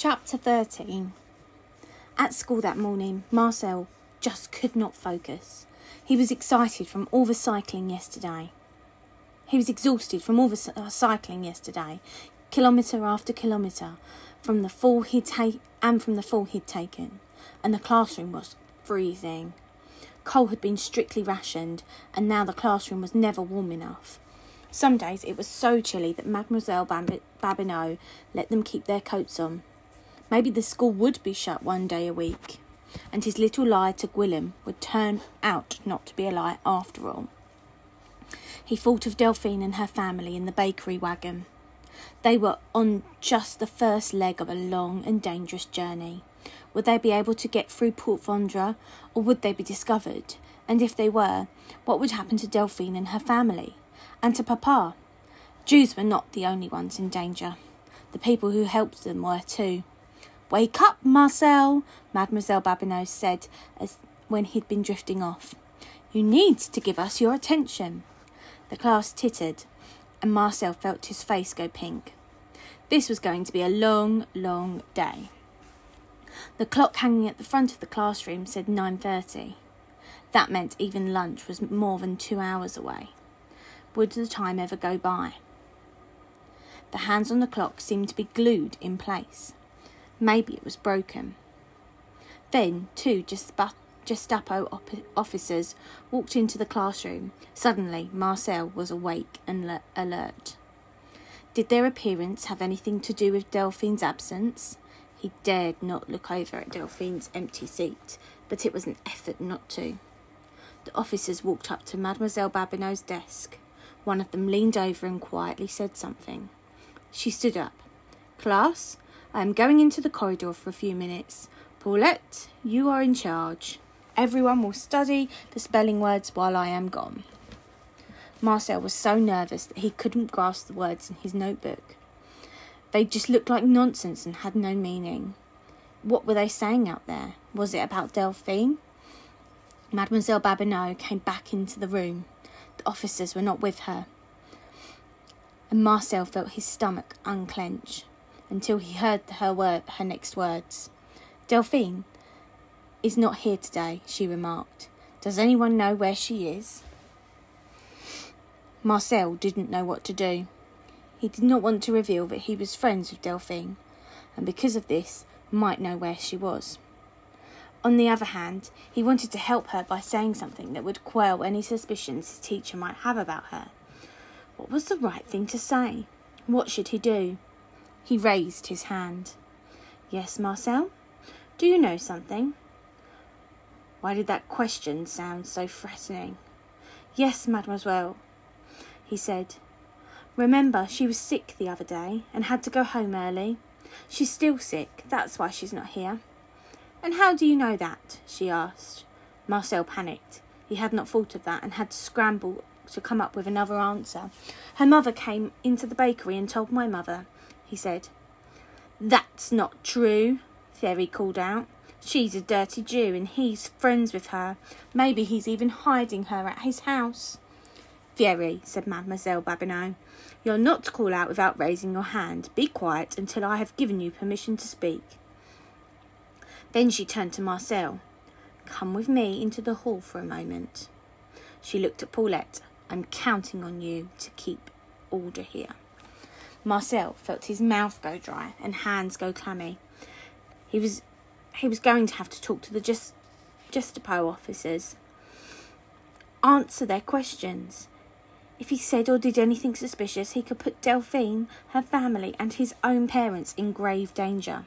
Chapter 13. At school that morning, Marcel just could not focus. He was excited from all the cycling yesterday. He was exhausted from all the cycling yesterday, kilometre after kilometre, from the fall he'd taken, and the classroom was freezing. Coal had been strictly rationed, and now the classroom was never warm enough. Some days it was so chilly that Mademoiselle Babineau let them keep their coats on. Maybe the school would be shut one day a week, and his little lie to Gwilym would turn out not to be a lie after all. He thought of Delphine and her family in the bakery wagon. They were on just the first leg of a long and dangerous journey. Would they be able to get through Port Vendres, or would they be discovered? And if they were, what would happen to Delphine and her family? And to Papa? Jews were not the only ones in danger. The people who helped them were too. "Wake up, Marcel," Mademoiselle Babineau said when he'd been drifting off. "You need to give us your attention." The class tittered, and Marcel felt his face go pink. This was going to be a long, long day. The clock hanging at the front of the classroom said 9:30. That meant even lunch was more than 2 hours away. Would the time ever go by? The hands on the clock seemed to be glued in place. Maybe it was broken. Then 2 Gestapo officers walked into the classroom. Suddenly, Marcel was awake and alert. Did their appearance have anything to do with Delphine's absence? He dared not look over at Delphine's empty seat, but it was an effort not to. The officers walked up to Mademoiselle Babineau's desk. One of them leaned over and quietly said something. She stood up. "Class, I am going into the corridor for a few minutes. Paulette, you are in charge. Everyone will study the spelling words while I am gone." Marcel was so nervous that he couldn't grasp the words in his notebook. They just looked like nonsense and had no meaning. What were they saying out there? Was it about Delphine? Mademoiselle Babineau came back into the room. The officers were not with her, and Marcel felt his stomach unclench until he heard her next words. "Delphine is not here today," she remarked. "Does anyone know where she is?" Marcel didn't know what to do. He did not want to reveal that he was friends with Delphine, and because of this, might know where she was. On the other hand, he wanted to help her by saying something that would quell any suspicions his teacher might have about her. What was the right thing to say? What should he do? He raised his hand. "Yes, Marcel? Do you know something?" Why did that question sound so threatening? "Yes, mademoiselle," he said. "Remember, she was sick the other day and had to go home early. She's still sick, that's why she's not here." "And how do you know that?" she asked. Marcel panicked. He had not thought of that and had to scramble to come up with another answer. "Her mother came into the bakery and told my mother," he said. "That's not true," Thierry called out. "She's a dirty Jew and he's friends with her. Maybe he's even hiding her at his house." "Thierry," said Mademoiselle Babineau, "you're not to call out without raising your hand. Be quiet until I have given you permission to speak." Then she turned to Marcel. "Come with me into the hall for a moment." She looked at Paulette. "I'm counting on you to keep order here." Marcel felt his mouth go dry and hands go clammy. He was going to have to talk to the Gestapo officers. Answer their questions. If he said or did anything suspicious, he could put Delphine, her family, and his own parents in grave danger.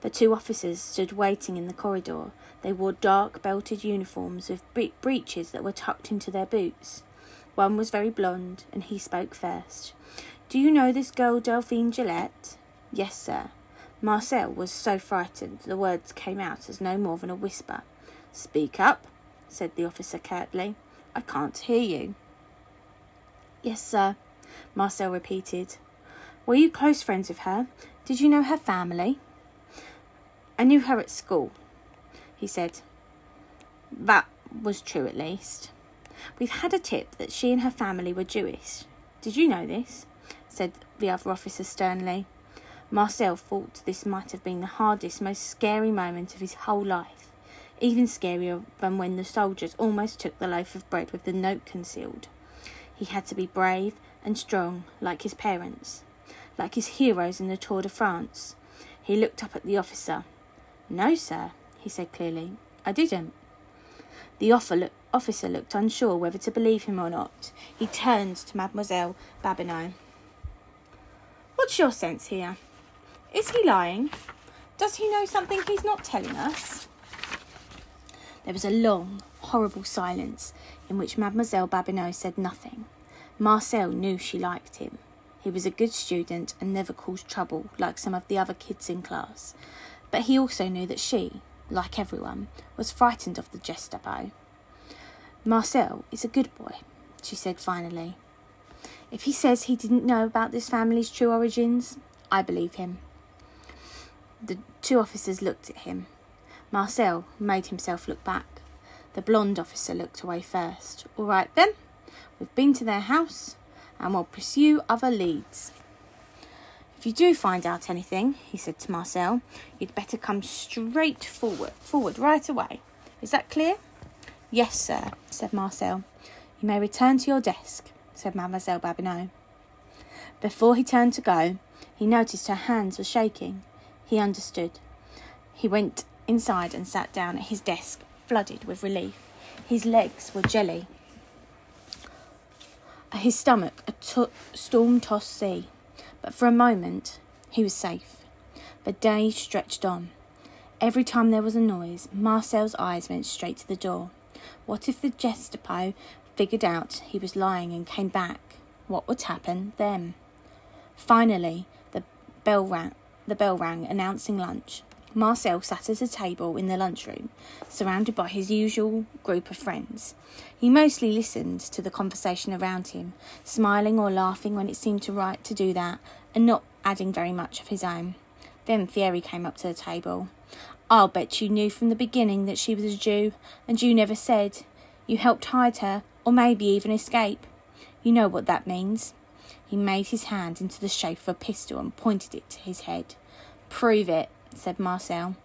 The 2 officers stood waiting in the corridor. They wore dark belted uniforms with breeches that were tucked into their boots. One was very blonde, and he spoke first. "Do you know this girl Delphine Gillette?" "Yes, sir." Marcel was so frightened the words came out as no more than a whisper. "Speak up," said the officer curtly. "I can't hear you." "Yes, sir," Marcel repeated. "Were you close friends with her? Did you know her family?" "I knew her at school," he said. That was true at least. "We've had a tip that she and her family were Jewish. Did you know this?" said the other officer sternly. Marcel thought this might have been the hardest, most scary moment of his whole life, even scarier than when the soldiers almost took the loaf of bread with the note concealed. He had to be brave and strong, like his parents, like his heroes in the Tour de France. He looked up at the officer. "No, sir," he said clearly. "I didn't." The officer looked unsure whether to believe him or not. He turned to Mademoiselle Babineau. "What's your sense here? Is he lying? Does he know something he's not telling us?" There was a long, horrible silence in which Mademoiselle Babineau said nothing. Marcel knew she liked him. He was a good student and never caused trouble like some of the other kids in class. But he also knew that she, like everyone, was frightened of the Gestapo. "Marcel is a good boy," she said finally. "If he says he didn't know about this family's true origins, I believe him." The two officers looked at him. Marcel made himself look back. The blonde officer looked away first. "All right then, we've been to their house and we'll pursue other leads. If you do find out anything," he said to Marcel, "you'd better come straight forward right away. Is that clear?" "Yes, sir," said Marcel. "You may return to your desk," said Mademoiselle Babineau. Before he turned to go, he noticed her hands were shaking. He understood. He went inside and sat down at his desk, flooded with relief. His legs were jelly. His stomach a storm-tossed sea. But for a moment, he was safe. The day stretched on. Every time there was a noise, Marcel's eyes went straight to the door. What if the Gestapo figured out he was lying and came back? What would happen then? Finally, the bell rang, announcing lunch. Marcel sat at a table in the lunchroom, surrounded by his usual group of friends. He mostly listened to the conversation around him, smiling or laughing when it seemed right to do that, and not adding very much of his own. Then Thierry came up to the table. "I'll bet you knew from the beginning that she was a Jew, and you never said. You helped hide her, or maybe even escape. You know what that means." He made his hand into the shape of a pistol and pointed it to his head. "Prove it," said Marcel.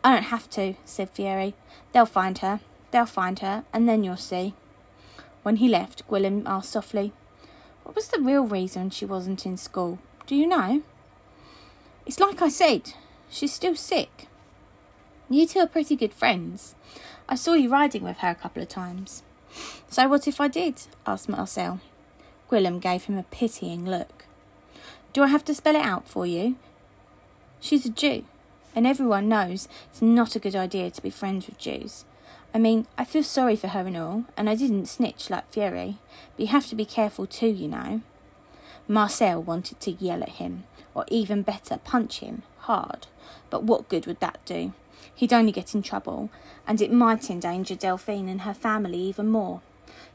"I don't have to," said Thierry. They'll find her, and then you'll see." When he left, Gwilym asked softly, "What was the real reason she wasn't in school? Do you know?" "It's like I said, she's still sick." "You two are pretty good friends. I saw you riding with her a couple of times." "So what if I did?" asked Marcel. Gwilym gave him a pitying look. "Do I have to spell it out for you? She's a Jew, and everyone knows it's not a good idea to be friends with Jews. I mean, I feel sorry for her and all, and I didn't snitch like Thierry, but you have to be careful too, you know." Marcel wanted to yell at him, or even better, punch him hard, but what good would that do? He'd only get in trouble, and it might endanger Delphine and her family even more.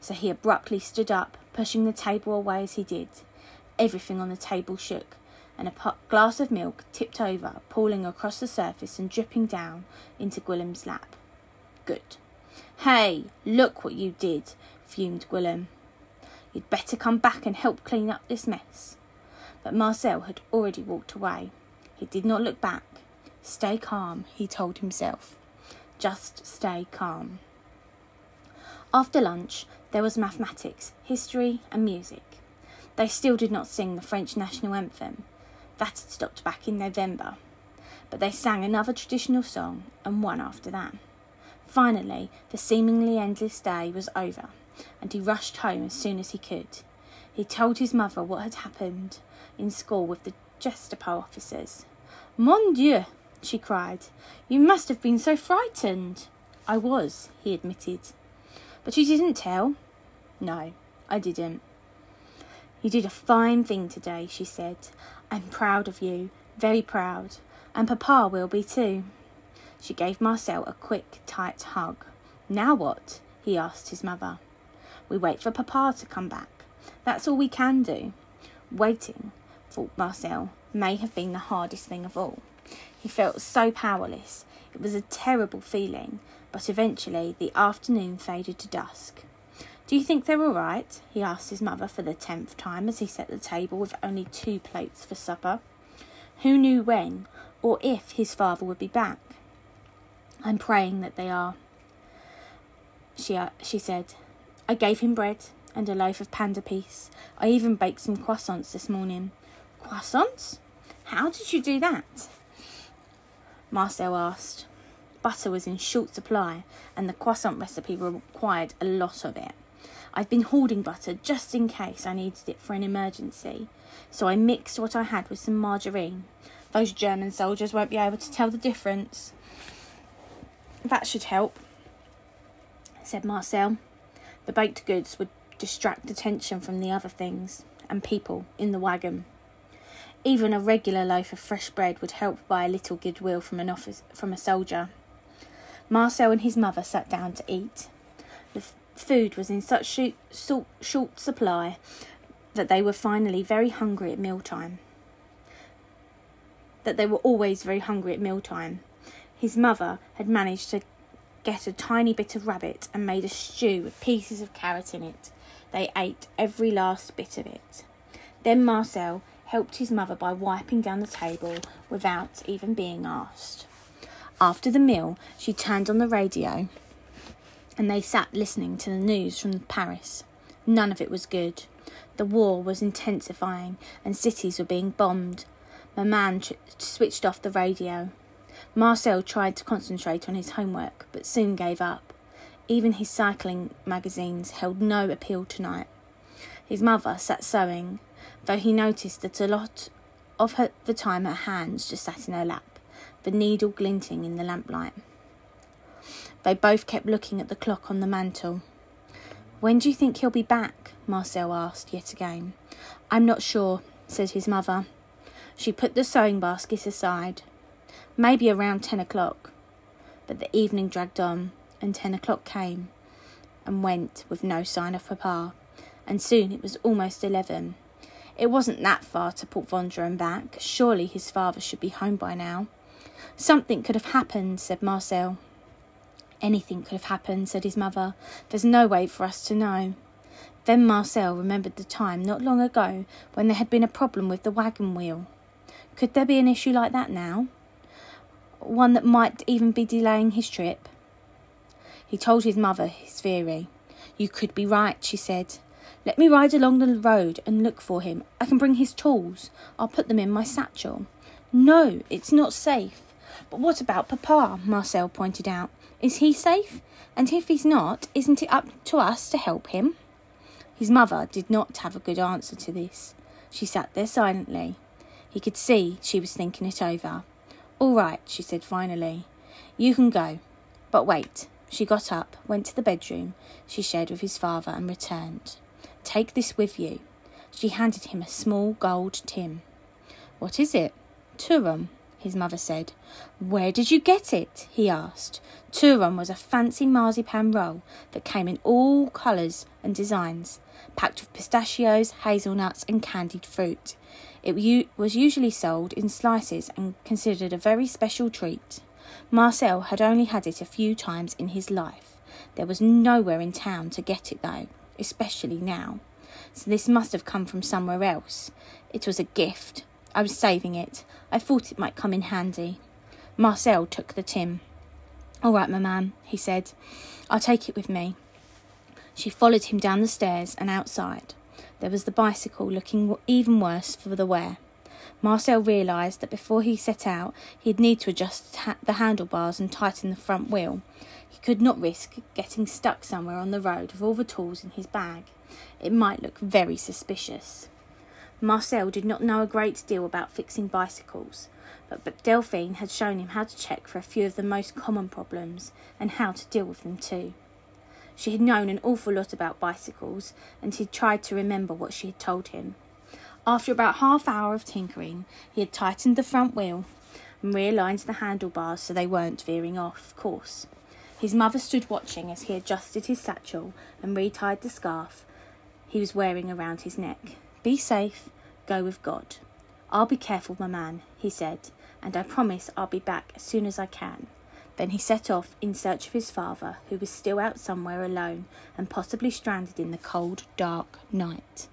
So he abruptly stood up, pushing the table away as he did. Everything on the table shook, and a glass of milk tipped over, pooling across the surface and dripping down into Gwilym's lap. "Good. Hey, look what you did," fumed Gwilym. "You'd better come back and help clean up this mess." But Marcel had already walked away. He did not look back. Stay calm, he told himself. Just stay calm. After lunch, there was mathematics, history and music. They still did not sing the French national anthem. That had stopped back in November. But they sang another traditional song, and one after that. Finally, the seemingly endless day was over, and he rushed home as soon as he could. He told his mother what had happened in school with the Gestapo officers. "Mon Dieu!" she cried. "You must have been so frightened." "I was," he admitted. "But you didn't tell?" "No, I didn't." "You did a fine thing today," she said. "I'm proud of you, very proud, and Papa will be too." She gave Marcel a quick, tight hug. "Now what?" he asked his mother. "We wait for Papa to come back. That's all we can do." Waiting, thought Marcel, may have been the hardest thing of all. He felt so powerless. It was a terrible feeling, but eventually the afternoon faded to dusk. "Do you think they're all right?" he asked his mother for the 10th time as he set the table with only 2 plates for supper. Who knew when or if his father would be back? I'm praying that they are, she said. I gave him bread and a loaf of panda piece. I even baked some croissants this morning. Croissants? How did you do that? Marcel asked. Butter was in short supply, and the croissant recipe required a lot of it. I've been hoarding butter just in case I needed it for an emergency, so I mixed what I had with some margarine. Those German soldiers won't be able to tell the difference. That should help, said Marcel. The baked goods would distract attention from the other things and people in the wagon. Even a regular loaf of fresh bread would help buy a little goodwill from a soldier. Marcel and his mother sat down to eat. The food was in such short supply that they were finally very hungry at mealtime. His mother had managed to get a tiny bit of rabbit and made a stew with pieces of carrot in it. They ate every last bit of it. Then Marcel helped his mother by wiping down the table without even being asked. After the meal, she turned on the radio and they sat listening to the news from Paris. None of it was good. The war was intensifying and cities were being bombed. Maman switched off the radio. Marcel tried to concentrate on his homework, but soon gave up. Even his cycling magazines held no appeal tonight. His mother sat sewing, though he noticed that a lot of the time her hands just sat in her lap, the needle glinting in the lamplight. They both kept looking at the clock on the mantel. When do you think he'll be back? Marcel asked yet again. I'm not sure, said his mother. She put the sewing basket aside. Maybe around 10 o'clock. But the evening dragged on, and 10 o'clock came and went with no sign of Papa, and soon it was almost 11. It wasn't that far to Port Vendôme and back. Surely his father should be home by now. Something could have happened, said Marcel. Anything could have happened, said his mother. There's no way for us to know. Then Marcel remembered the time not long ago when there had been a problem with the wagon wheel. Could there be an issue like that now? One that might even be delaying his trip? He told his mother his theory. You could be right, she said. Let me ride along the road and look for him. I can bring his tools. I'll put them in my satchel. No, it's not safe. But what about Papa? Marcel pointed out. Is he safe? And if he's not, isn't it up to us to help him? His mother did not have a good answer to this. She sat there silently. He could see she was thinking it over. All right, she said finally. You can go. But wait. She got up, went to the bedroom she shared with his father and returned. Take this with you. She handed him a small gold tin. What is it? Turum, his mother said. Where did you get it? He asked. Turum was a fancy marzipan roll that came in all colours and designs, packed with pistachios, hazelnuts and candied fruit. It was usually sold in slices and considered a very special treat. Marcel had only had it a few times in his life. There was nowhere in town to get it though, especially now. So this must have come from somewhere else. It was a gift. I was saving it. I thought it might come in handy. Marcel took the tin. All right, Maman, he said. I'll take it with me. She followed him down the stairs and outside. There was the bicycle looking even worse for the wear. Marcel realised that before he set out, he'd need to adjust the handlebars and tighten the front wheel. He could not risk getting stuck somewhere on the road with all the tools in his bag. It might look very suspicious. Marcel did not know a great deal about fixing bicycles, but Delphine had shown him how to check for a few of the most common problems and how to deal with them too. She had known an awful lot about bicycles, and he'd tried to remember what she had told him. After about half hour of tinkering, he had tightened the front wheel and realigned the handlebars so they weren't veering off course. His mother stood watching as he adjusted his satchel and retied the scarf he was wearing around his neck. Be safe, go with God. I'll be careful, Maman, he said, and I promise I'll be back as soon as I can. Then he set off in search of his father, who was still out somewhere alone and possibly stranded in the cold, dark night.